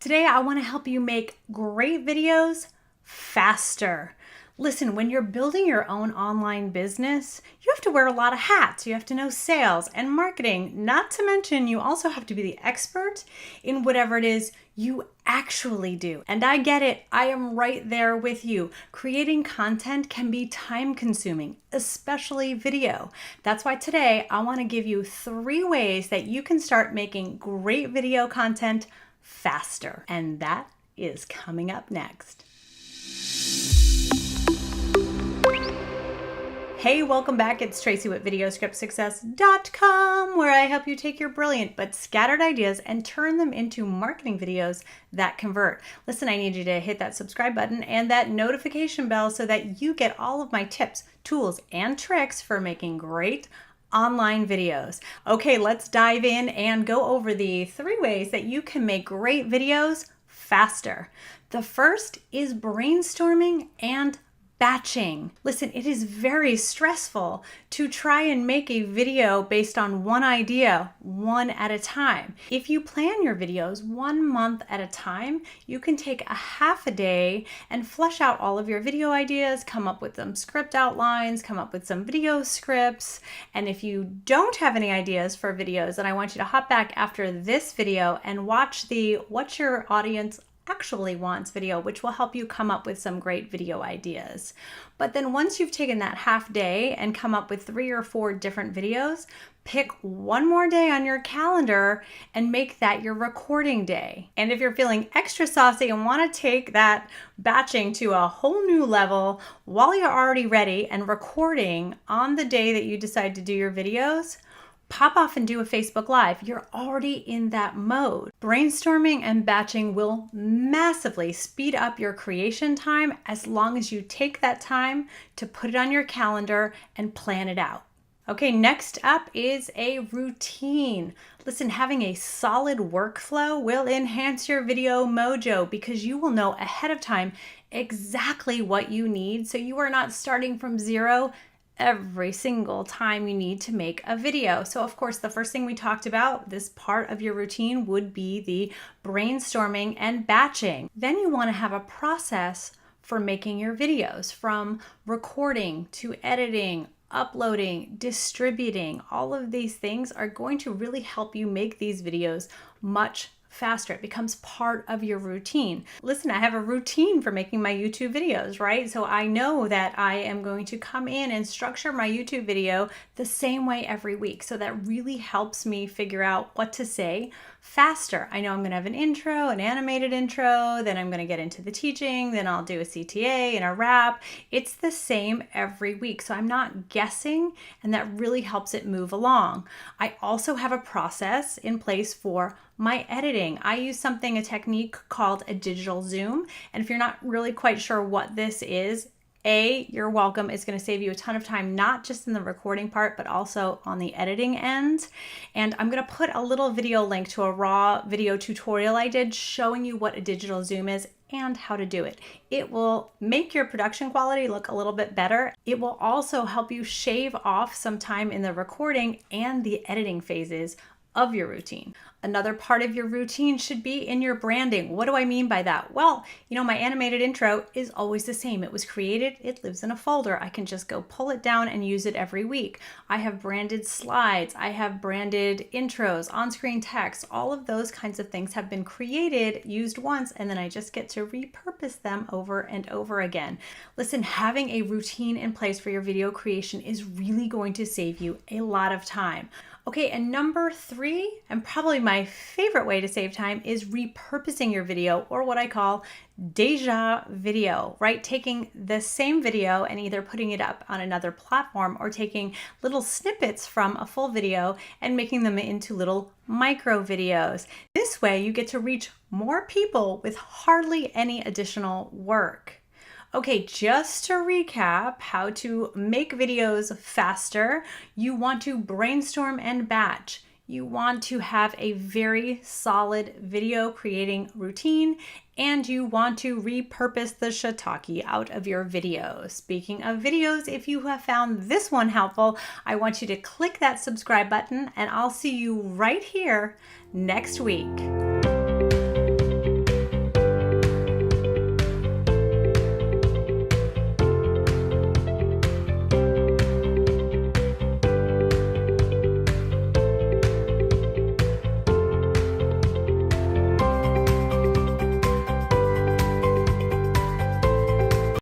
Today, I want to help you make great videos faster. Listen, when you're building your own online business, you have to wear a lot of hats. You have to know sales and marketing, not to mention you also have to be the expert in whatever it is you actually do. And I get it. I am right there with you. Creating content can be time consuming, especially video. That's why today I want to give you 3 ways that you can start making great video content faster. And that is coming up next. Hey, welcome back. It's Tracy with videoscriptsuccess.com, where I help you take your brilliant but scattered ideas and turn them into marketing videos that convert. Listen, I need you to hit that subscribe button and that notification bell so that you get all of my tips, tools, and tricks for making great online videos. Okay, let's dive in and go over the 3 ways that you can make great videos faster. The first is brainstorming and batching. Listen, it is very stressful to try and make a video based on one idea, one at a time. If you plan your videos 1 month at a time, you can take a half a day and flesh out all of your video ideas, come up with some script outlines, come up with some video scripts. And if you don't have any ideas for videos, then I want you to hop back after this video and watch the What Your Audience Actually Wants video, which will help you come up with some great video ideas. But then once you've taken that half day and come up with 3 or 4 different videos, pick one more day on your calendar and make that your recording day. And if you're feeling extra saucy and want to take that batching to a whole new level while you're already ready and recording on the day that you decide to do your videos, pop off and do a Facebook Live. You're already in that mode. Brainstorming and batching will massively speed up your creation time as long as you take that time to put it on your calendar and plan it out. Okay, next up is a routine. Listen, having a solid workflow will enhance your video mojo because you will know ahead of time exactly what you need, so you are not starting from zero every single time you need to make a video. So of course, the first thing we talked about, this part of your routine, would be the brainstorming and batching. Then you want to have a process for making your videos, from recording to editing, uploading, distributing. All of these things are going to really help you make these videos much faster. It becomes part of your routine. Listen, I have a routine for making my YouTube videos, right? So I know that I am going to come in and structure my YouTube video the same way every week. So that really helps me figure out what to say faster. I know I'm going to have an intro, an animated intro, then I'm going to get into the teaching, then I'll do a CTA and a wrap. It's the same every week. So I'm not guessing, and that really helps it move along. I also have a process in place for my editing. I use a technique called a digital zoom. And if you're not really quite sure what this is, you're welcome. It's going to save you a ton of time, not just in the recording part, but also on the editing end. And I'm going to put a little video link to a raw video tutorial I did showing you what a digital zoom is and how to do it. It will make your production quality look a little bit better. It will also help you shave off some time in the recording and the editing phases of your routine. Another part of your routine should be in your branding. What do I mean by that? Well, my animated intro is always the same. It was created, it lives in a folder. I can just go pull it down and use it every week. I have branded slides, I have branded intros, on-screen text, all of those kinds of things have been created, used once, and then I just get to repurpose them over and over again. Listen, having a routine in place for your video creation is really going to save you a lot of time. Okay, and number 3, and probably my favorite way to save time, is repurposing your video, or what I call deja video, right? Taking the same video and either putting it up on another platform or taking little snippets from a full video and making them into little micro videos. This way you get to reach more people with hardly any additional work. Okay, just to recap how to make videos faster, you want to brainstorm and batch. You want to have a very solid video creating routine, and you want to repurpose the shiitake out of your videos. Speaking of videos, if you have found this one helpful, I want you to click that subscribe button, and I'll see you right here next week.